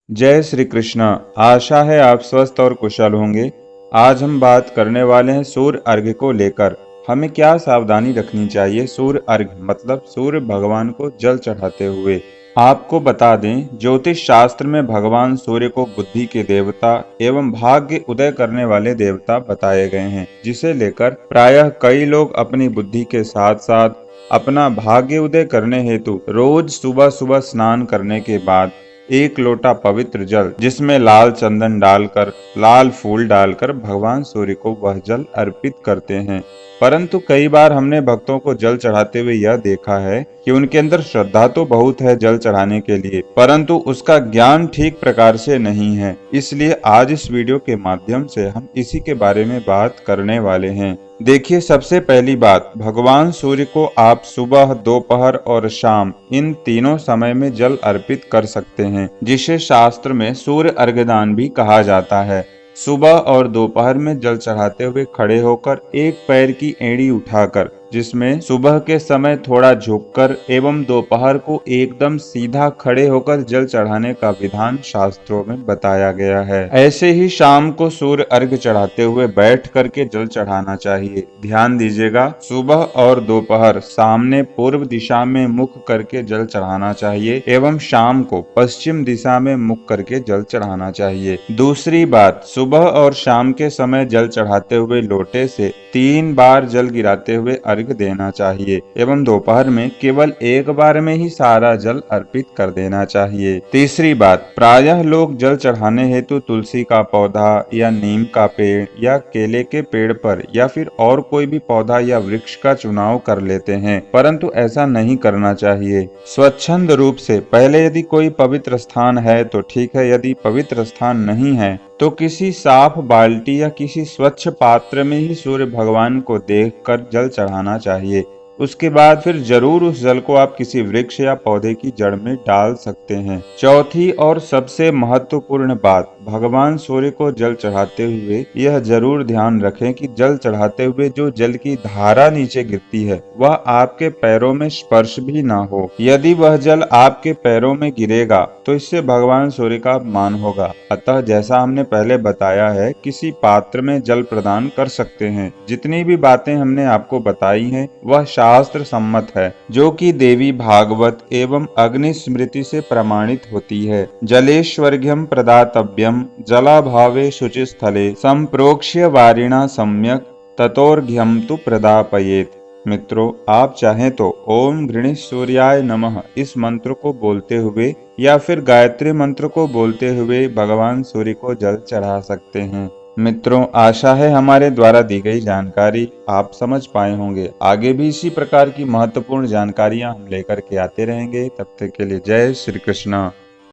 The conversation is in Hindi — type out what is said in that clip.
जय श्री कृष्णा। आशा है आप स्वस्थ और कुशल होंगे। आज हम बात करने वाले हैं सूर्य अर्घ्य को लेकर। हमें क्या सावधानी रखनी चाहिए सूर्य अर्घ्य मतलब सूर्य भगवान को जल चढ़ाते हुए। आपको बता दें, ज्योतिष शास्त्र में भगवान सूर्य को बुद्धि के देवता एवं भाग्य उदय करने वाले देवता बताए गए हैं, जिसे लेकर प्रायः कई लोग अपनी बुद्धि के साथ साथ अपना भाग्य उदय करने हेतु रोज सुबह सुबह स्नान करने के बाद एक लोटा पवित्र जल जिसमें लाल चंदन डालकर लाल फूल डालकर भगवान सूर्य को वह जल अर्पित करते हैं। परंतु कई बार हमने भक्तों को जल चढ़ाते हुए यह देखा है कि उनके अंदर श्रद्धा तो बहुत है जल चढ़ाने के लिए, परंतु उसका ज्ञान ठीक प्रकार से नहीं है। इसलिए आज इस वीडियो के माध्यम से हम इसी के बारे में बात करने वाले हैं। देखिए, सबसे पहली बात, भगवान सूर्य को आप सुबह, दोपहर और शाम इन तीनों समय में जल अर्पित कर सकते हैं, जिसे शास्त्र में सूर्य अर्घ्यदान भी कहा जाता है। सुबह और दोपहर में जल चढ़ाते हुए खड़े होकर एक पैर की एड़ी उठाकर, जिसमें सुबह के समय थोड़ा झुककर एवं दोपहर को एकदम सीधा खड़े होकर जल चढ़ाने का विधान शास्त्रों में बताया गया है। ऐसे ही शाम को सूर्य अर्घ्य चढ़ाते हुए बैठ करके जल चढ़ाना चाहिए। ध्यान दीजिएगा, सुबह और दोपहर सामने पूर्व दिशा में मुख करके जल चढ़ाना चाहिए एवं शाम को पश्चिम दिशा में मुख करके जल चढ़ाना चाहिए। दूसरी बात, सुबह और शाम के समय जल चढ़ाते हुए लोटे से 3 बार जल गिराते हुए अर्घ्य देना चाहिए एवं दोपहर में केवल एक बार में ही सारा जल अर्पित कर देना चाहिए। तीसरी बात, प्रायः लोग जल चढ़ाने हेतु तुलसी का पौधा या नीम का पेड़ या केले के पेड़ पर या फिर और कोई भी पौधा या वृक्ष का चुनाव कर लेते हैं, परंतु ऐसा नहीं करना चाहिए। स्वच्छंद रूप से पहले यदि कोई पवित्र स्थान है तो ठीक है, यदि पवित्र स्थान नहीं है तो किसी साफ बाल्टी या किसी स्वच्छ पात्र में ही सूर्य भगवान को देखकर जल चढ़ाना चाहिए। उसके बाद फिर जरूर उस जल को आप किसी वृक्ष या पौधे की जड़ में डाल सकते हैं। चौथी और सबसे महत्वपूर्ण बात, भगवान सूर्य को जल चढ़ाते हुए यह जरूर ध्यान रखें कि जल चढ़ाते हुए जो जल की धारा नीचे गिरती है वह आपके पैरों में स्पर्श भी ना हो। यदि वह जल आपके पैरों में गिरेगा तो इससे भगवान सूर्य का अपमान होगा। अतः जैसा हमने पहले बताया है, किसी पात्र में जल प्रदान कर सकते हैं। जितनी भी बातें हमने आपको बताई हैं वह शास्त्र सम्मत है, जो कि देवी भागवत एवं अग्नि स्मृति से प्रमाणित होती है। जलेश्वर्घ्यम प्रदातव्यम जलाभावे शुचिस्थले संप्रोक्ष्य वारिणा सम्यक ततोर्घ्यम तु प्रदापयेत। मित्रों, आप चाहें तो ओम गृणीश सूर्याय नमः इस मंत्र को बोलते हुए या फिर गायत्री मंत्र को बोलते हुए भगवान सूर्य को जल चढ़ा सकते हैं। मित्रों, आशा है हमारे द्वारा दी गई जानकारी आप समझ पाए होंगे। आगे भी इसी प्रकार की महत्वपूर्ण जानकारियां हम लेकर के आते रहेंगे। तब तक के लिए जय श्री कृष्णा।